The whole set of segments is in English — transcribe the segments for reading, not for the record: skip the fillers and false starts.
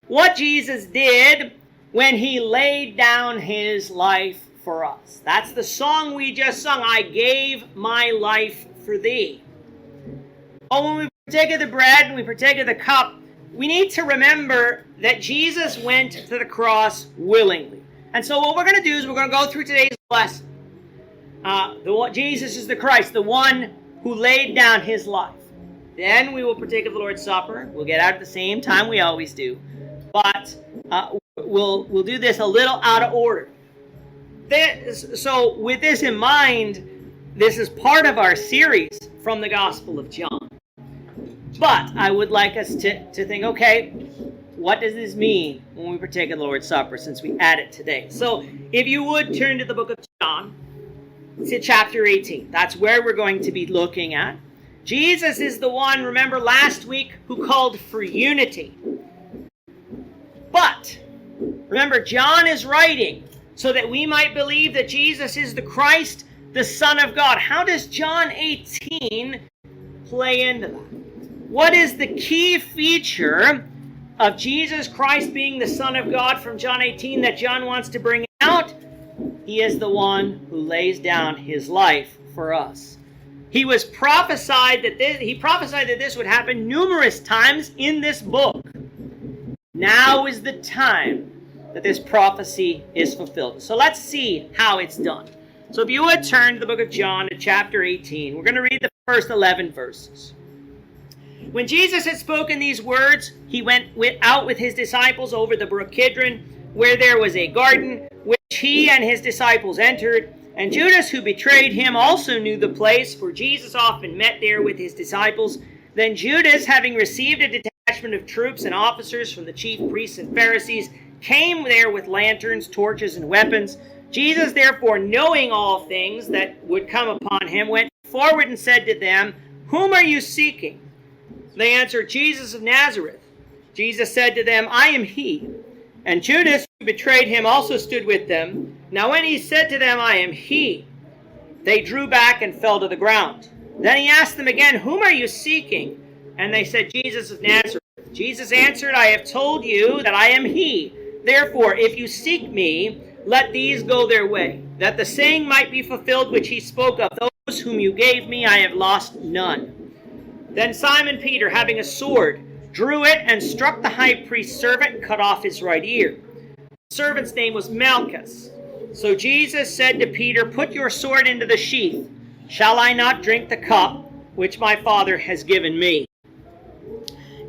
what Jesus did when he laid down his life for us. That's the song we just sung, I gave my life for thee. Oh, when we partake of the bread and we partake of the cup, we need to remember that Jesus went to the cross willingly. And so what we're going to do is we're going to go through today's lesson. Jesus is the Christ, the one who laid down his life. Then we will partake of the Lord's Supper. We'll get out at the same time we always do. But we'll do this a little out of order. So with this in mind, this is part of our series from the Gospel of John. But I would like us to think, okay, what does this mean when we partake of the Lord's Supper, since we add it today? So if you would turn to the book of John, to chapter 18. That's where we're going to be looking at. Jesus is the one, remember last week, who called for unity. But, remember, John is writing so that we might believe that Jesus is the Christ, the Son of God. How does John 18 play into that? What is the key feature of Jesus Christ being the Son of God from John 18 that John wants to bring out? He is the one who lays down his life for us. He prophesied that this would happen numerous times in this book. Now is the time that this prophecy is fulfilled. So let's see how it's done. So if you would turn to the book of John to chapter 18, we're going to read the first 11 verses. When Jesus had spoken these words, he went out with his disciples over the brook Kidron, where there was a garden, which he and his disciples entered. And Judas, who betrayed him, also knew the place, for Jesus often met there with his disciples. Then Judas, having received a detachment of troops and officers from the chief priests and Pharisees, came there with lanterns, torches, and weapons. Jesus, therefore, knowing all things that would come upon him, went forward and said to them, "Whom are you seeking?" They answered, "Jesus of Nazareth." Jesus said to them, "I am he." And Judas, who betrayed him, also stood with them. Now when he said to them, "I am he," they drew back and fell to the ground. Then he asked them again, "Whom are you seeking?" And they said, "Jesus of Nazareth." Jesus answered, "I have told you that I am he. Therefore, if you seek me, let these go their way, that the saying might be fulfilled which he spoke of, those whom you gave me, I have lost none." Then Simon Peter, having a sword, drew it and struck the high priest's servant and cut off his right ear. The servant's name was Malchus. So Jesus said to Peter, "Put your sword into the sheath. Shall I not drink the cup which my Father has given me?"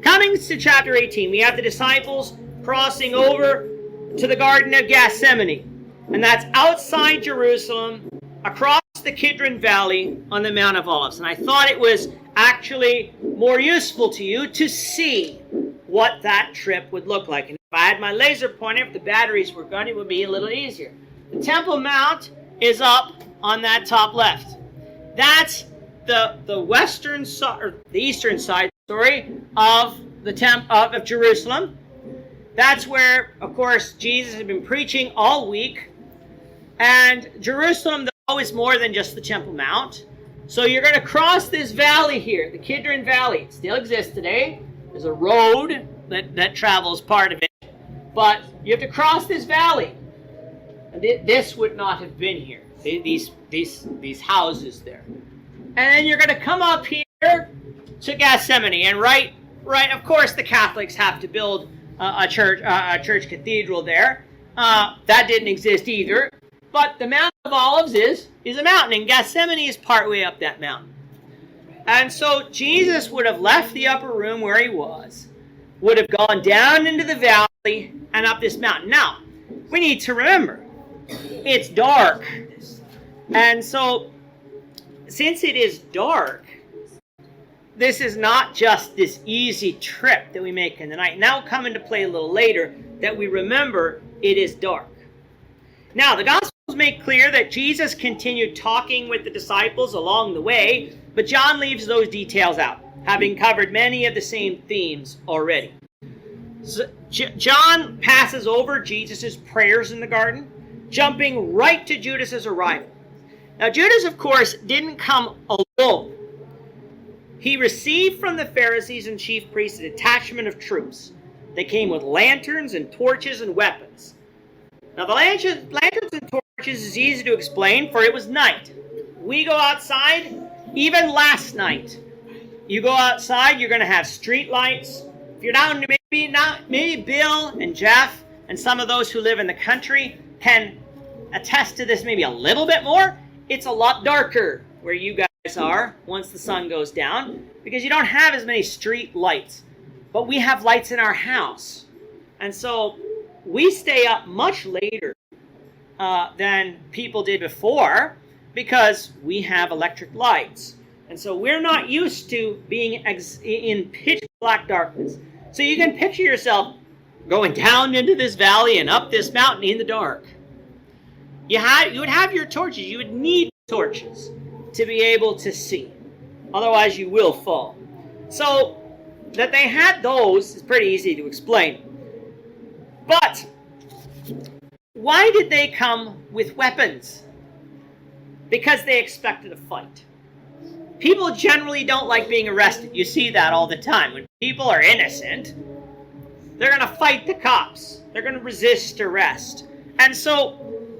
Coming to chapter 18, we have the disciples crossing over to the Garden of Gethsemane. And that's outside Jerusalem, across the Kidron Valley on the Mount of Olives. And I thought it was actually more useful to you to see what that trip would look like. And if I had my laser pointer, if the batteries were good, it would be a little easier. The Temple Mount is up on that top left. That's the western side, or the eastern side, of of Jerusalem. That's where, of course, Jesus had been preaching all week. And Jerusalem, though, is more than just the Temple Mount. So you're going to cross this valley here, the Kidron Valley. It still exists today. There's a road that travels part of it. But you have to cross this valley. And this would not have been here. These houses there. And then you're going to come up here to Gethsemane. And right, of course, the Catholics have to build a church cathedral there. That didn't exist either. But the Mount of Olives is a mountain, and Gethsemane is partway up that mountain. And so Jesus would have left the upper room where he was, would have gone down into the valley and up this mountain. Now, we need to remember, it's dark. And so, since it is dark, this is not just this easy trip that we make in the night. Now come into play a little later that we remember it is dark. Now, the Gospels make clear that Jesus continued talking with the disciples along the way, but John leaves those details out, having covered many of the same themes already. So, John passes over Jesus' prayers in the garden, jumping right to Judas' arrival. Now, Judas, of course, didn't come alone. He received from the Pharisees and chief priests a detachment of troops. They came with lanterns and torches and weapons. Now the lanterns and torches is easy to explain, for it was night. We go outside, even last night. You go outside, you're going to have street lights. If you're down, maybe Bill and Jeff and some of those who live in the country can attest to this maybe a little bit more. It's a lot darker where you guys are once the sun goes down because you don't have as many street lights. But we have lights in our house. And so we stay up much later than people did before because we have electric lights. And so we're not used to being in pitch black darkness. So you can picture yourself going down into this valley and up this mountain in the dark. You would have your torches. You would need torches to be able to see. Otherwise you will fall. So that they had those is pretty easy to explain. But why did they come with weapons? Because they expected a fight. People generally don't like being arrested. You see that all the time. When people are innocent, they're going to fight the cops. They're going to resist arrest. And so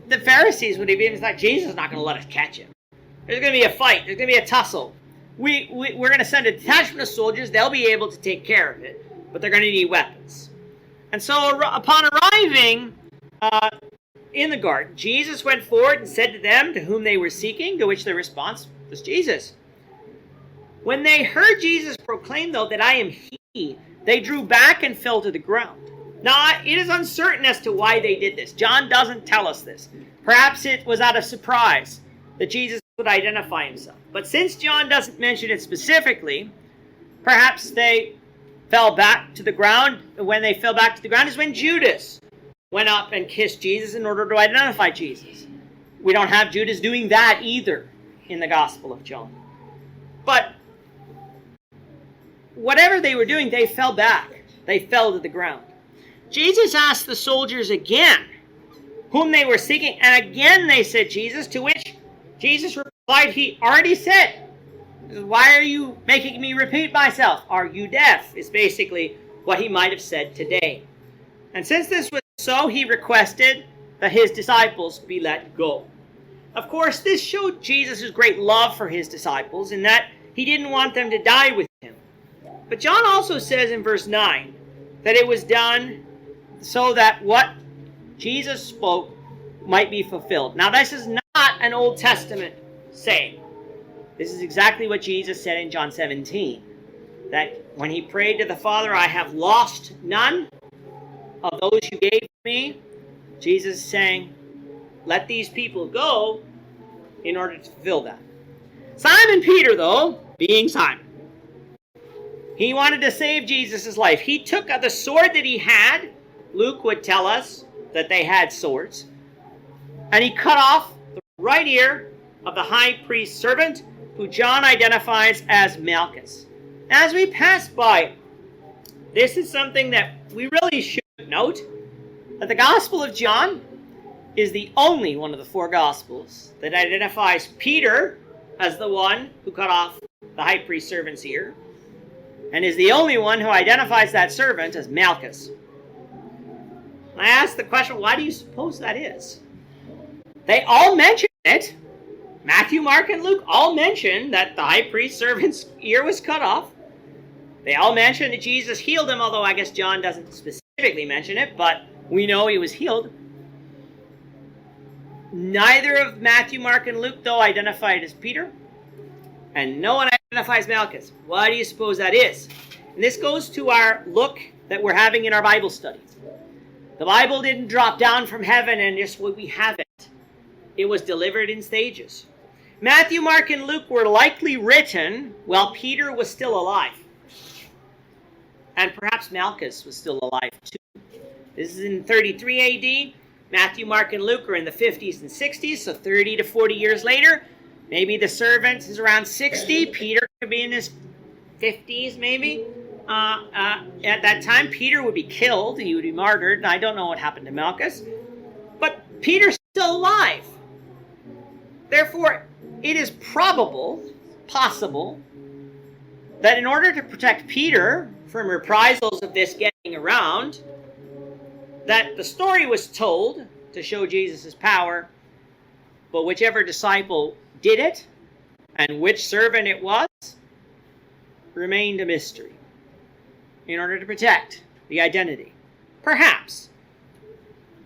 the Pharisees would have even thought, Jesus is not going to let us catch him. There's going to be a fight. There's going to be a tussle. We're going to send a detachment of soldiers. They'll be able to take care of it. But they're going to need weapons. And so upon arriving in the garden, Jesus went forward and said to them to whom they were seeking, to which their response was Jesus. When they heard Jesus proclaim, though, that I am he, they drew back and fell to the ground. Now, it is uncertain as to why they did this. John doesn't tell us this. Perhaps it was out of surprise that Jesus would identify himself. But since John doesn't mention it specifically, perhaps they fell back to the ground. When they fell back to the ground is when Judas went up and kissed Jesus in order to identify Jesus. We don't have Judas doing that either in the Gospel of John. But whatever they were doing, they fell back. They fell to the ground. Jesus asked the soldiers again whom they were seeking, and again they said Jesus, to which Jesus replied, he already said, why are you making me repeat myself? Are you deaf? Is basically what he might have said today. And since this was so, he requested that his disciples be let go. Of course, this showed Jesus' great love for his disciples in that he didn't want them to die with him. But John also says in verse 9 that it was done so that what Jesus spoke might be fulfilled. Now, this is not an Old Testament saying. This is exactly what Jesus said in John 17. That when he prayed to the Father, I have lost none of those you gave me. Jesus is saying, let these people go in order to fulfill that. Simon Peter, though, being Simon, he wanted to save Jesus' life. He took the sword that he had. Luke would tell us that they had swords. And he cut off the right ear of the high priest's servant, who John identifies as Malchus. As we pass by, this is something that we really should note, that the Gospel of John is the only one of the four Gospels that identifies Peter as the one who cut off the high priest's servant's ear, and is the only one who identifies that servant as Malchus. I ask the question, why do you suppose that is? They all mention it. Matthew, Mark, and Luke all mention that the high priest's servant's ear was cut off. They all mention that Jesus healed him, although I guess John doesn't specifically mention it, but we know he was healed. Neither of Matthew, Mark, and Luke, though, identified as Peter, and no one identifies Malchus. Why do you suppose that is? And this goes to our look that we're having in our Bible studies. The Bible didn't drop down from heaven and just we have it. It was delivered in stages. Matthew, Mark, and Luke were likely written while Peter was still alive. And perhaps Malchus was still alive too. This is in 33 A.D. Matthew, Mark, and Luke are in the 50s and 60s, so 30 to 40 years later. Maybe the servant is around 60. Peter could be in his 50s, maybe. At that time, Peter would be killed. He would be martyred. And I don't know what happened to Malchus. But Peter's still alive. Therefore, it is possible, that in order to protect Peter from reprisals of this getting around that the story was told to show Jesus' power, but whichever disciple did it and which servant it was remained a mystery in order to protect the identity. Perhaps.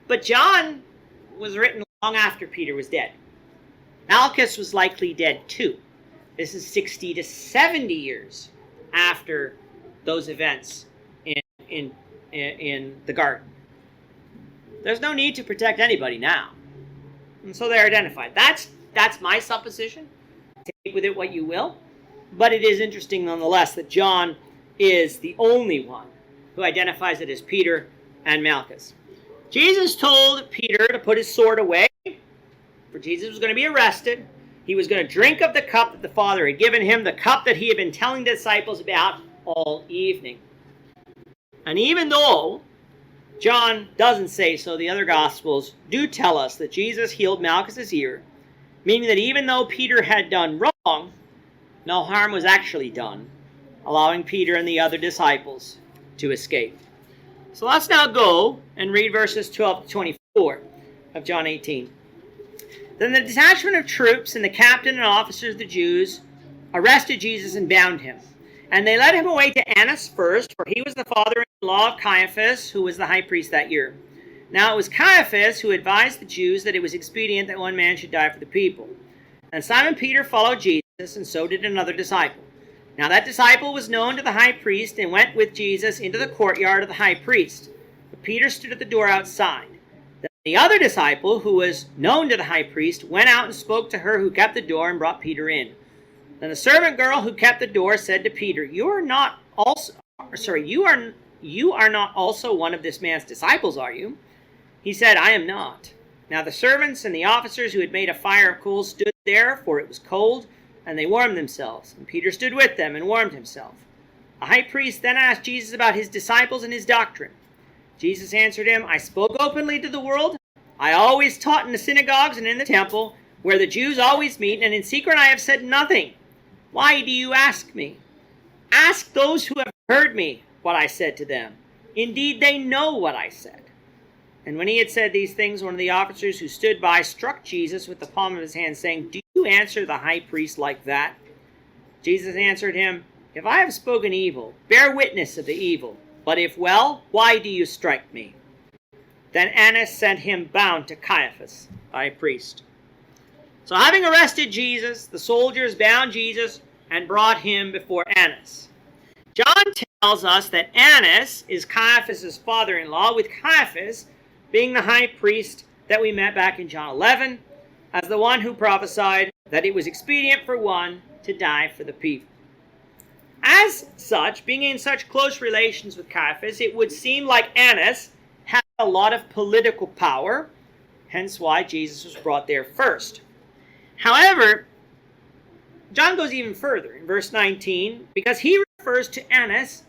But John was written long after Peter was dead. Malchus was likely dead too. This is 60 to 70 years after those events in the garden. There's no need to protect anybody now. And so they're identified. That's my supposition. Take with it what you will. But it is interesting nonetheless that John is the only one who identifies it as Peter and Malchus. Jesus told Peter to put his sword away, for Jesus was going to be arrested. He was going to drink of the cup that the Father had given him, the cup that he had been telling the disciples about all evening. And even though John doesn't say so, the other Gospels do tell us that Jesus healed Malchus's ear, meaning that even though Peter had done wrong, no harm was actually done, allowing Peter and the other disciples to escape. So let's now go and read verses 12 to 24 of John 18. Then the detachment of troops and the captain and officers of the Jews arrested Jesus and bound him. And they led him away to Annas first, for he was the father-in-law of Caiaphas, who was the high priest that year. Now it was Caiaphas who advised the Jews that it was expedient that one man should die for the people. And Simon Peter followed Jesus, and so did another disciple. Now that disciple was known to the high priest, and went with Jesus into the courtyard of the high priest. But Peter stood at the door outside. Then the other disciple, who was known to the high priest, went out and spoke to her who kept the door, and brought Peter in. Then the servant girl who kept the door said to Peter, You are not also one of this man's disciples, are you? He said, I am not. Now the servants and the officers who had made a fire of coals stood there, for it was cold, and they warmed themselves. And Peter stood with them and warmed himself. The high priest then asked Jesus about his disciples and his doctrine. Jesus answered him, I spoke openly to the world. I always taught in the synagogues and in the temple, where the Jews always meet, and in secret I have said nothing. Why do you ask me? Ask those who have heard me what I said to them. Indeed, they know what I said. And when he had said these things, one of the officers who stood by struck Jesus with the palm of his hand, saying, Do you answer the high priest like that? Jesus answered him, If I have spoken evil, bear witness of the evil. But if well, why do you strike me? Then Annas sent him bound to Caiaphas, the high priest. So having arrested Jesus, the soldiers bound Jesus and brought him before Annas. John tells us that Annas is Caiaphas' father-in-law, with Caiaphas being the high priest that we met back in John 11, as the one who prophesied that it was expedient for one to die for the people. As such, being in such close relations with Caiaphas, it would seem like Annas had a lot of political power, hence why Jesus was brought there first. However, John goes even further in verse 19, because he refers to Annas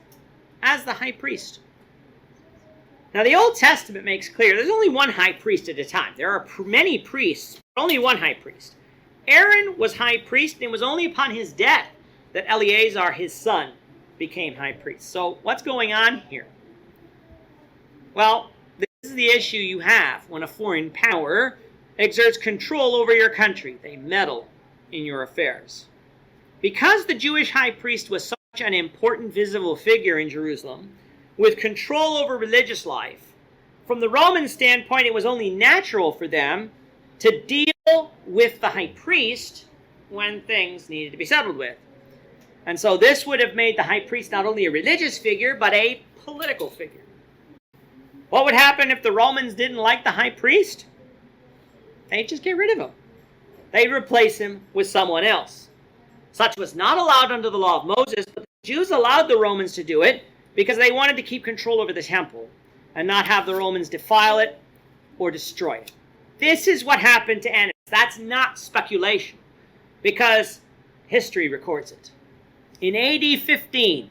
as the high priest. Now, the Old Testament makes clear there's only one high priest at a time. There are many priests, but only one high priest. Aaron was high priest, and it was only upon his death that Eleazar, his son, became high priest. So, what's going on here? Well, this is the issue you have when a foreign power exerts control over your country. They meddle in your affairs. Because the Jewish high priest was such an important visible figure in Jerusalem, with control over religious life, from the Roman standpoint, it was only natural for them to deal with the high priest when things needed to be settled with. And so this would have made the high priest not only a religious figure, but a political figure. What would happen if the Romans didn't like the high priest? They'd just get rid of him. They'd replace him with someone else. Such was not allowed under the law of Moses, but the Jews allowed the Romans to do it because they wanted to keep control over the temple and not have the Romans defile it or destroy it. This is what happened to Annas. That's not speculation, because history records it. In AD 15,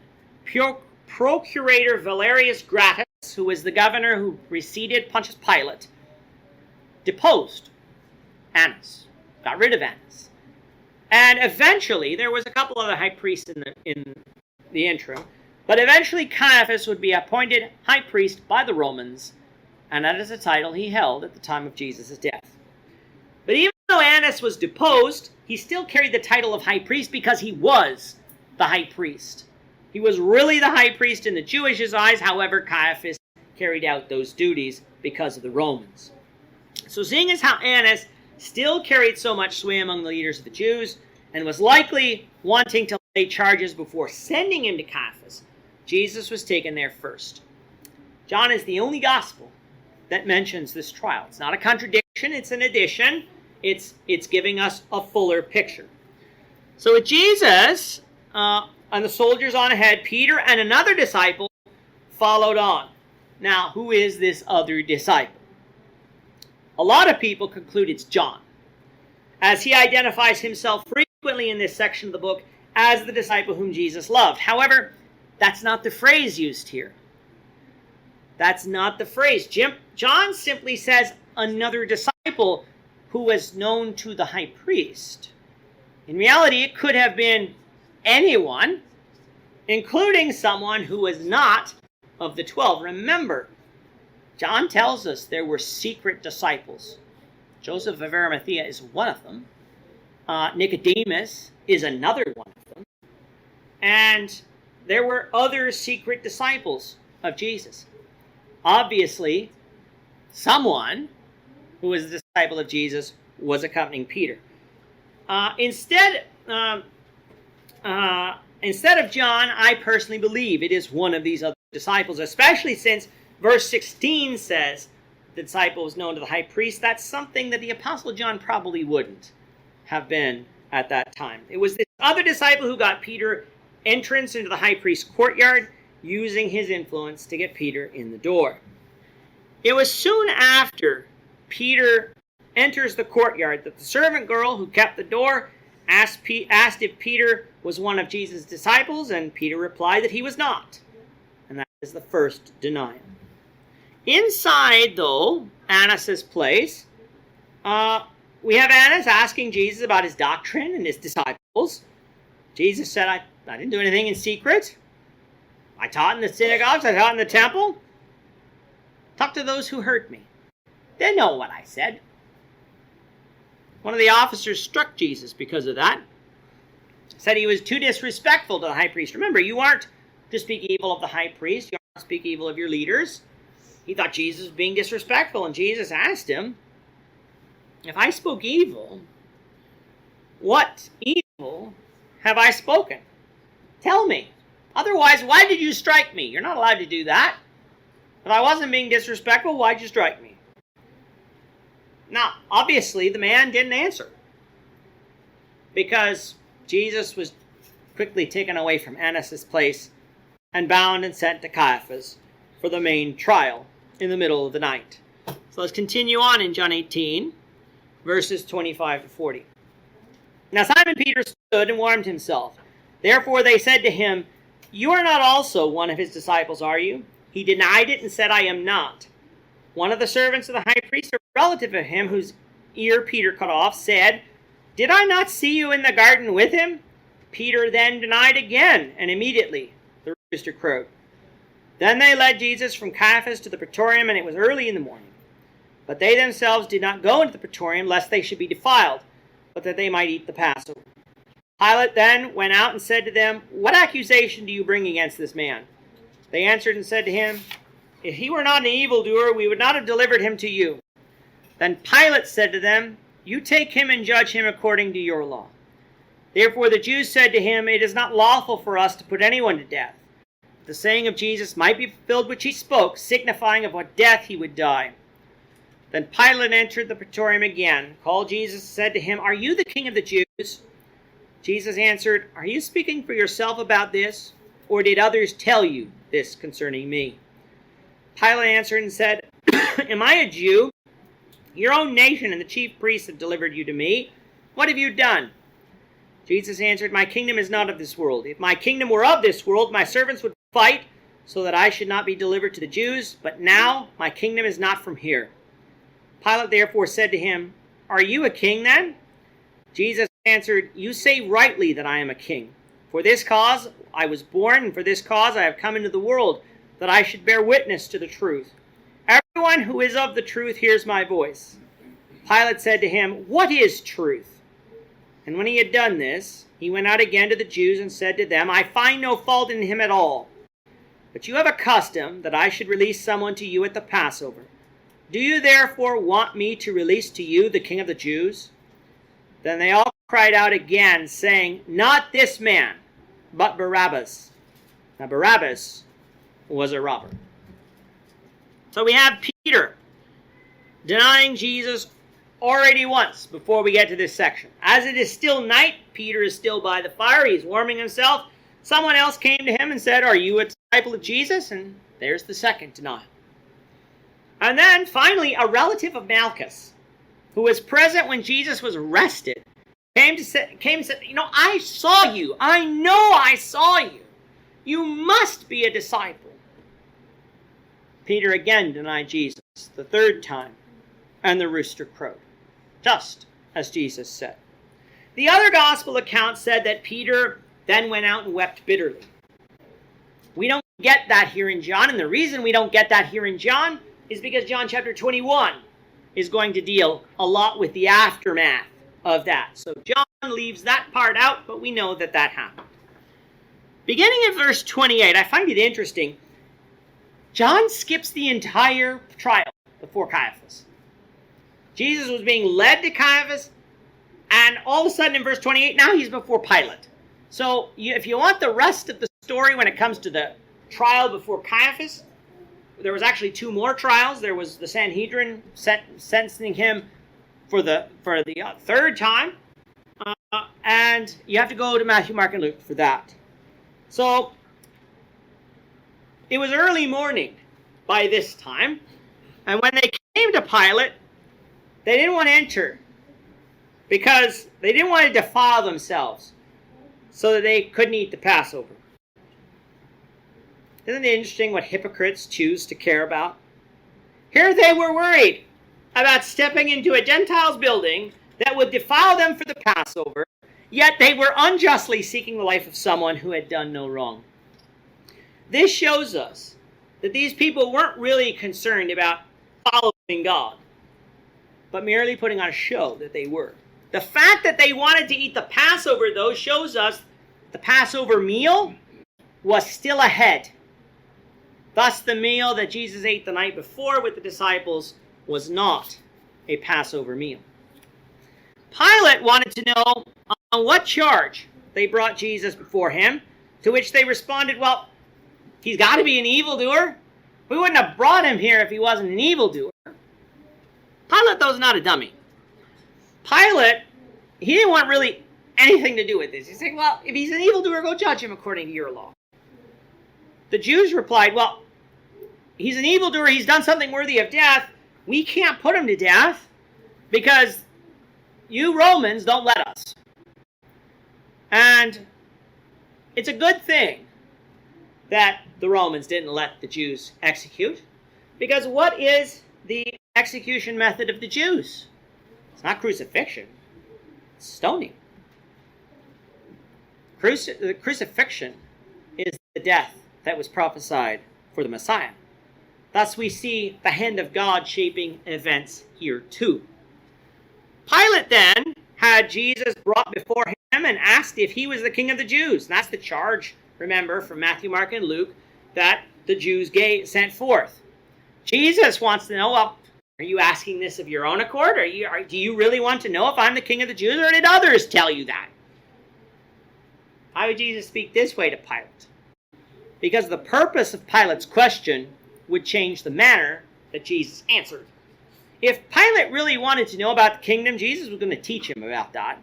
Procurator Valerius Gratus, who was the governor who preceded Pontius Pilate, deposed Annas, got rid of Annas. And eventually, there was a couple other high priests in the interim, But eventually Caiaphas would be appointed high priest by the Romans, and that is a title he held at the time of Jesus' death. But even though Annas was deposed, he still carried the title of high priest because he was the high priest. He was really the high priest in the Jewish eyes. However, Caiaphas carried out those duties because of the Romans. So seeing as how Annas still carried so much sway among the leaders of the Jews and was likely wanting to lay charges before sending him to Caiaphas, Jesus was taken there first. John is the only gospel that mentions this trial. It's not a contradiction, it's an addition. It's giving us a fuller picture. So with Jesus and the soldiers on ahead, Peter and another disciple followed on. Now, who is this other disciple? A lot of people conclude it's John, as he identifies himself frequently in this section of the book as the disciple whom Jesus loved. However, that's not the phrase used here. That's not the phrase. John simply says another disciple who was known to the high priest. In reality, it could have been anyone, including someone who was not of the 12. Remember, John tells us there were secret disciples. Joseph of Arimathea is one of them. Nicodemus is another one of them. And there were other secret disciples of Jesus. Obviously, someone who was a disciple of Jesus was accompanying Peter. Instead of John, I personally believe it is one of these other disciples, especially since verse 16 says the disciple was known to the high priest. That's something that the Apostle John probably wouldn't have been at that time. It was this other disciple who got Peter entrance into the high priest's courtyard, using his influence to get Peter in the door. It was soon after Peter enters the courtyard that the servant girl who kept the door asked if Peter was one of Jesus' disciples, and Peter replied that he was not. And that is the first denial. Inside, though, Annas' place, we have Annas asking Jesus about his doctrine and his disciples. Jesus said, I didn't do anything in secret. I taught in the synagogues, I taught in the temple. Talk to those who hurt me. They know what I said. One of the officers struck Jesus because of that. Said he was too disrespectful to the high priest. Remember, you aren't to speak evil of the high priest. You aren't to speak evil of your leaders. He thought Jesus was being disrespectful, and Jesus asked him, if I spoke evil, what evil have I spoken? Tell me. Otherwise, why did you strike me? You're not allowed to do that. If I wasn't being disrespectful, why'd you strike me? Now, obviously, the man didn't answer, because Jesus was quickly taken away from Annas' place and bound and sent to Caiaphas for the main trial in the middle of the night. So let's continue on in John 18, verses 25 to 40. Now Simon Peter stood and warmed himself. Therefore they said to him, you are not also one of his disciples, are you? He denied it and said, I am not. One of the servants of the high priest, a relative of him whose ear Peter cut off, said, did I not see you in the garden with him? Peter then denied again, and immediately the rooster crowed. Then they led Jesus from Caiaphas to the praetorium, and it was early in the morning. But they themselves did not go into the praetorium, lest they should be defiled, but that they might eat the Passover. Pilate then went out and said to them, what accusation do you bring against this man? They answered and said to him, if he were not an evildoer, we would not have delivered him to you. Then Pilate said to them, you take him and judge him according to your law. Therefore the Jews said to him, it is not lawful for us to put anyone to death. The saying of Jesus might be fulfilled which he spoke, signifying of what death he would die. Then Pilate entered the praetorium again, called Jesus, and said to him, are you the king of the Jews? Jesus answered, are you speaking for yourself about this, or did others tell you this concerning me? Pilate answered and said, am I a Jew? Your own nation and the chief priests have delivered you to me. What have you done? Jesus answered, my kingdom is not of this world. If my kingdom were of this world, my servants would fight so that I should not be delivered to the Jews. But now my kingdom is not from here. Pilate therefore said to him, are you a king then? Jesus answered, you say rightly that I am a king. For this cause I was born, and for this cause I have come into the world, that I should bear witness to the truth. Everyone who is of the truth hears my voice." Pilate said to him, "What is truth?" And when he had done this, he went out again to the Jews and said to them, "I find no fault in him at all. But you have a custom that I should release someone to you at the Passover. Do you therefore want me to release to you the King of the Jews?" Then they all cried out again, saying, "Not this man, but Barabbas." Now Barabbas was a robber. So we have Peter denying Jesus already once before we get to this section. As it is still night, Peter is still by the fire. He's warming himself. Someone else came to him and said, "Are you a disciple of Jesus?" And there's the second denial. And then finally, a relative of Malchus, who was present when Jesus was arrested, came and said, "I saw you. I know I saw you. You must be a disciple." Peter again denied Jesus the third time, and the rooster crowed, just as Jesus said. The other gospel account said that Peter then went out and wept bitterly. We don't get that here in John, and the reason we don't get that here in John is because John chapter 21 is going to deal a lot with the aftermath of that. So John leaves that part out, but we know that that happened. Beginning in verse 28, I find it interesting. John skips the entire trial before Caiaphas. Jesus was being led to Caiaphas, and all of a sudden in verse 28, now he's before Pilate. So if you want the rest of the story when it comes to the trial before Caiaphas, there was actually two more trials. There was the Sanhedrin sentencing him for the third time, and you have to go to Matthew, Mark, and Luke for that. So it was early morning by this time, and when they came to Pilate, they didn't want to enter because they didn't want to defile themselves so that they couldn't eat the Passover. Isn't it interesting what hypocrites choose to care about? Here they were worried about stepping into a Gentile's building that would defile them for the Passover, yet they were unjustly seeking the life of someone who had done no wrong. This shows us that these people weren't really concerned about following God, but merely putting on a show that they were. The fact that they wanted to eat the Passover, though, shows us the Passover meal was still ahead. Thus, the meal that Jesus ate the night before with the disciples was not a Passover meal. Pilate wanted to know on what charge they brought Jesus before him, to which they responded, "Well, he's got to be an evildoer. We wouldn't have brought him here if he wasn't an evildoer." Pilate, though, is not a dummy. Pilate, he didn't want really anything to do with this. He's saying, "Well, if he's an evildoer, go judge him according to your law." The Jews replied, "Well, he's an evildoer. He's done something worthy of death. We can't put him to death because you Romans don't let us." And it's a good thing that the Romans didn't let the Jews execute, because what is the execution method of the Jews? It's not crucifixion, it's stoning. The crucifixion is the death that was prophesied for the Messiah. Thus we see the hand of God shaping events here too. Pilate then had Jesus brought before him and asked if he was the King of the Jews. And that's the charge, remember, from Matthew, Mark, and Luke that the Jews sent forth. Jesus wants to know, well, are you asking this of your own accord? Do you really want to know if I'm the King of the Jews, or did others tell you that? Why would Jesus speak this way to Pilate? Because the purpose of Pilate's question would change the manner that Jesus answered. If Pilate really wanted to know about the kingdom, Jesus was going to teach him about that.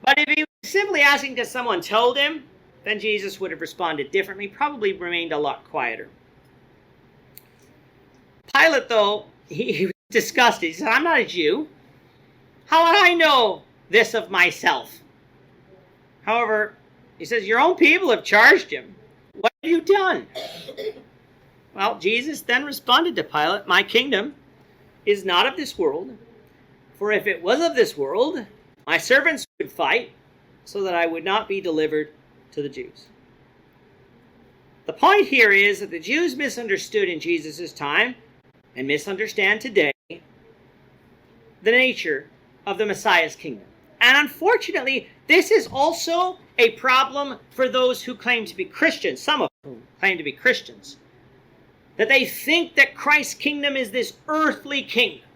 But if he was simply asking because someone told him, then Jesus would have responded differently, probably remained a lot quieter. Pilate, though, he was disgusted. He said, "I'm not a Jew. How would I know this of myself?" However, he says, "Your own people have charged him. What have you done?" Well, Jesus then responded to Pilate, "My kingdom is not of this world. For if it was of this world, my servants would fight so that I would not be delivered to the Jews. The point here is that the Jews misunderstood in Jesus' time, and misunderstand today, the nature of the Messiah's kingdom. And unfortunately, this is also a problem for those who claim to be Christians, some of whom claim to be Christians, that they think that Christ's kingdom is this earthly kingdom.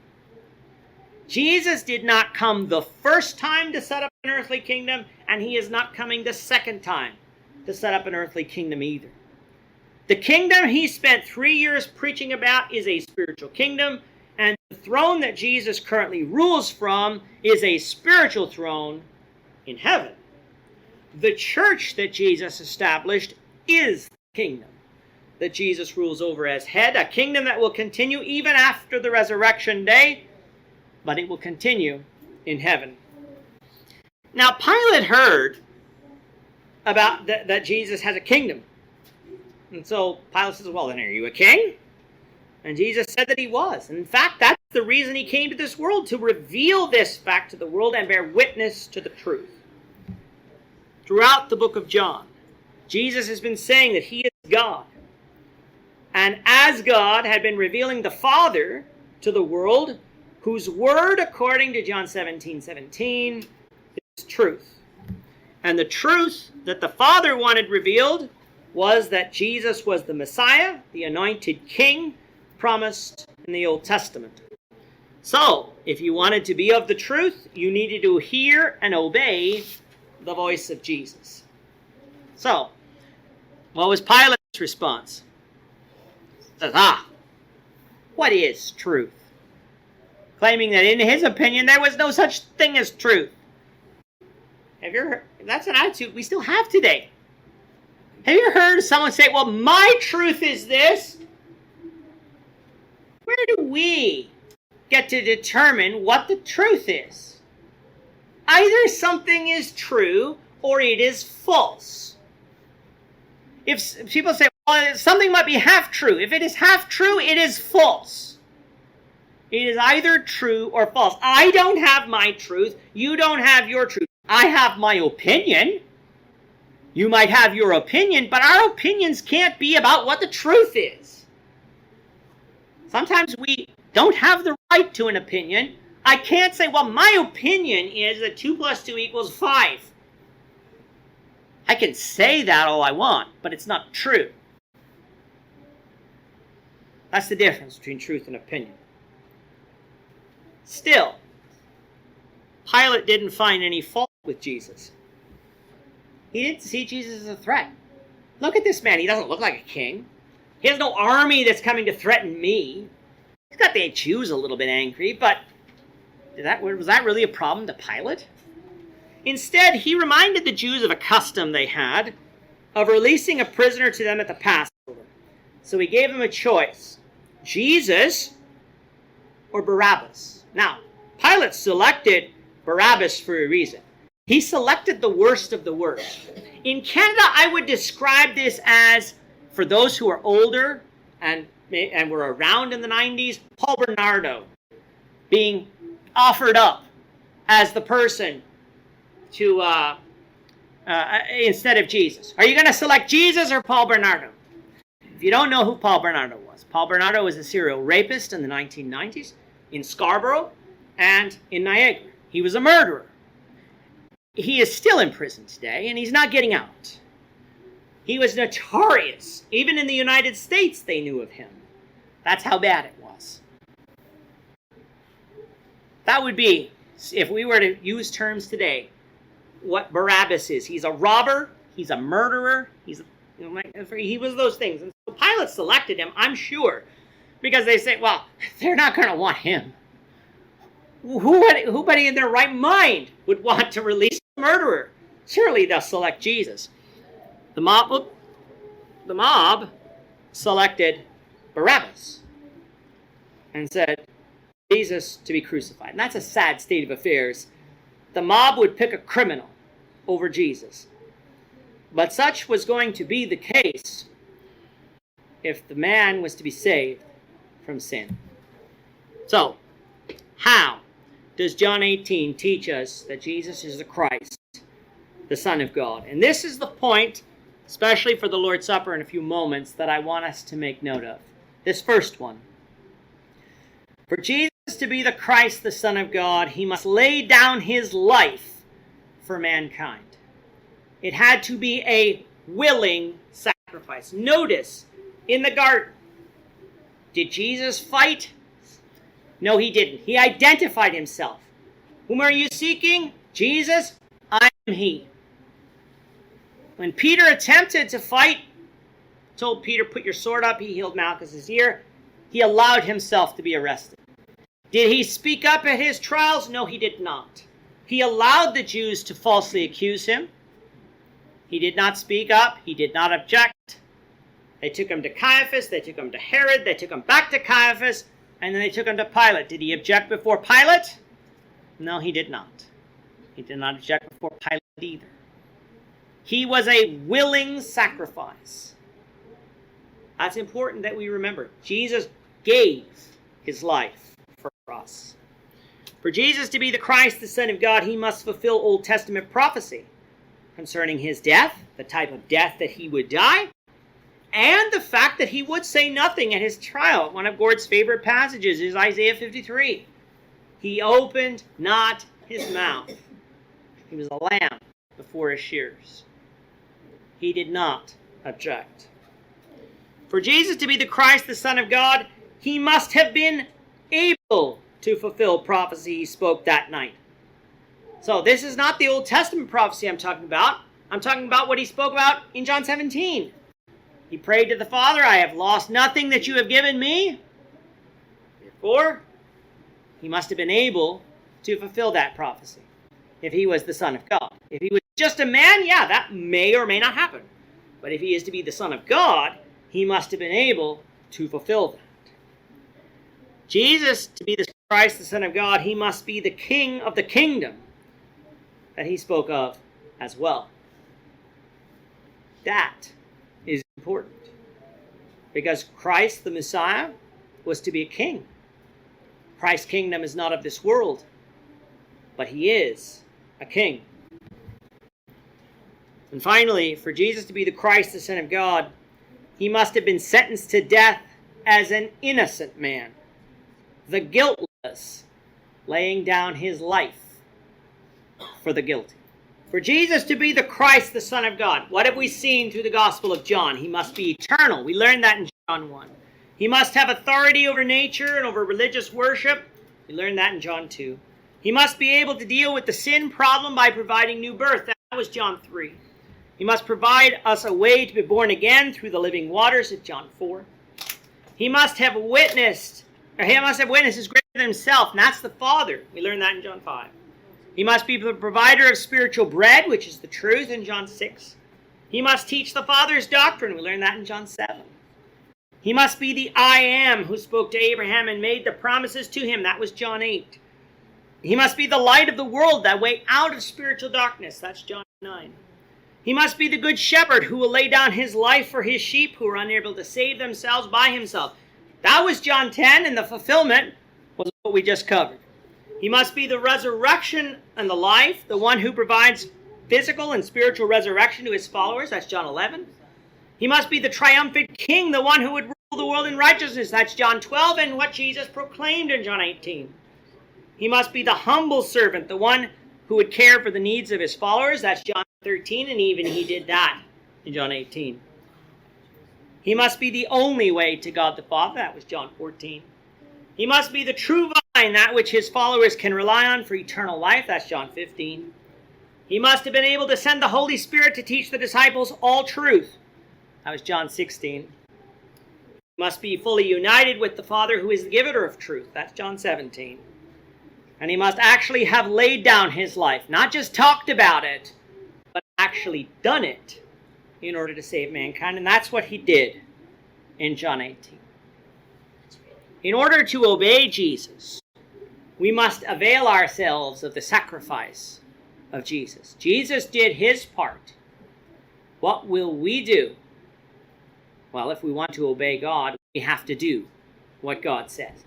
Jesus did not come the first time to set up an earthly kingdom, and he is not coming the second time to set up an earthly kingdom either. The kingdom he spent 3 years preaching about is a spiritual kingdom, and the throne that Jesus currently rules from is a spiritual throne in heaven. The church that Jesus established is the kingdom that Jesus rules over as head, a kingdom that will continue even after the resurrection day, but it will continue in heaven. Now, Pilate heard about that Jesus has a kingdom. And so Pilate says, well, then are you a king? And Jesus said that he was. And in fact, that's the reason he came to this world, to reveal this fact to the world and bear witness to the truth. Throughout the book of John, Jesus has been saying that he is God. And as God had been revealing the Father to the world, whose word, according to John 17:17, is truth. And the truth that the Father wanted revealed was that Jesus was the Messiah, the anointed king, promised in the Old Testament. So, if you wanted to be of the truth, you needed to hear and obey the voice of Jesus. So, what was Pilate's response? He says, what is truth? Claiming that in his opinion there was no such thing as truth. Have you heard? That's an attitude we still have today. Have you heard someone say, well, my truth is this? Where do we get to determine what the truth is? Either something is true or it is false. If people say, well, something might be half true. If it is half true, it is false. It is either true or false. I don't have my truth. You don't have your truth. I have my opinion. You might have your opinion, but our opinions can't be about what the truth is. Sometimes we don't have the right to an opinion. I can't say, well, my opinion is that 2 + 2 = 5. I can say that all I want, but it's not true. That's the difference between truth and opinion. Still, Pilate didn't find any fault with Jesus. He didn't see Jesus as a threat. Look at this man. He doesn't look like a king. He has no army that's coming to threaten me. He's got the Jews a little bit angry, but was that really a problem to Pilate? Instead, he reminded the Jews of a custom they had of releasing a prisoner to them at the Passover. So he gave them a choice: Jesus or Barabbas. Now, Pilate selected Barabbas for a reason. He selected the worst of the worst. In Canada, I would describe this as, for those who are older and were around in the 90s, Paul Bernardo being offered up as the person to instead of Jesus. Are you going to select Jesus or Paul Bernardo? If you don't know who Paul Bernardo was a serial rapist in the 1990s in Scarborough and in Niagara. He was a murderer. He is still in prison today, and he's not getting out. He was notorious. Even in the United States, they knew of him. That's how bad it was. That would be, if we were to use terms today, what Barabbas is. He's a robber. He's a murderer. He was those things. And so Pilate selected him, I'm sure, because they say, well, they're not going to want him. Who in their right mind would want to release a murderer? Surely they'll select Jesus. The mob selected Barabbas and said, Jesus to be crucified. And that's a sad state of affairs. The mob would pick a criminal over Jesus. But such was going to be the case if the man was to be saved from sin. So, how does John 18 teach us that Jesus is the Christ, the Son of God. And this is the point, especially for the Lord's Supper in a few moments, that I want us to make note of. This first one. For Jesus to be the Christ, the Son of God, he must lay down his life for mankind. It had to be a willing sacrifice. Notice, in the garden, did Jesus fight? No, he didn't. He identified himself. Whom are you seeking? Jesus, I am he. When Peter attempted to fight, told Peter, put your sword up, he healed Malchus's ear. He allowed himself to be arrested. Did he speak up at his trials? No, he did not. He allowed the Jews to falsely accuse him. He did not speak up. He did not object. They took him to Caiaphas. They took him to Herod. They took him back to Caiaphas. And then they took him to Pilate. Did he object before Pilate? No, he did not. He did not object before Pilate either. He was a willing sacrifice. That's important that we remember. Jesus gave his life for us. For Jesus to be the Christ, the Son of God, he must fulfill Old Testament prophecy concerning his death, the type of death that he would die, and the fact that he would say nothing at his trial. One of Gord's favorite passages is Isaiah 53. He opened not his mouth. He was a lamb before his shears. He did not object. For Jesus to be the Christ, the Son of God, he must have been able to fulfill prophecy he spoke that night. So this is not the Old Testament prophecy I'm talking about. I'm talking about what he spoke about in John 17. He prayed to the Father, I have lost nothing that you have given me. Therefore, he must have been able to fulfill that prophecy if he was the Son of God. If he was just a man, yeah, that may or may not happen. But if he is to be the Son of God, he must have been able to fulfill that. Jesus, to be the Christ, the Son of God, he must be the King of the kingdom that he spoke of as well. That is important. Because Christ, the Messiah, was to be a king. Christ's kingdom is not of this world, but he is a king. And finally, for Jesus to be the Christ, the Son of God, he must have been sentenced to death as an innocent man, the guiltless, laying down his life for the guilty. For Jesus to be the Christ, the Son of God, what have we seen through the Gospel of John? He must be eternal. We learned that in John 1. He must have authority over nature and over religious worship. We learned that in John 2. He must be able to deal with the sin problem by providing new birth. That was John 3. He must provide us a way to be born again through the living waters at John 4. He must have witnesses greater than himself, and that's the Father. We learned that in John 5. He must be the provider of spiritual bread, which is the truth, in John 6. He must teach the Father's doctrine. We learned that in John 7. He must be the I am who spoke to Abraham and made the promises to him. That was John 8. He must be the light of the world, that way out of spiritual darkness. That's John 9. He must be the good shepherd who will lay down his life for his sheep who are unable to save themselves by himself. That was John 10, and the fulfillment was what we just covered. He must be the resurrection and the life, the one who provides physical and spiritual resurrection to his followers. That's John 11. He must be the triumphant king, the one who would rule the world in righteousness. That's John 12, and what Jesus proclaimed in John 18. He must be the humble servant, the one who would care for the needs of his followers. That's John 13, and even he did that in John 18. He must be the only way to God the Father. That was John 14. He must be the true vine, that which his followers can rely on for eternal life. That's John 15. He must have been able to send the Holy Spirit to teach the disciples all truth. That was John 16. He must be fully united with the Father who is the giver of truth. That's John 17. And he must actually have laid down his life, not just talked about it, but actually done it in order to save mankind. And that's what he did in John 18. In order to obey Jesus, we must avail ourselves of the sacrifice of Jesus. Jesus did his part. What will we do? Well, if we want to obey God, we have to do what God says.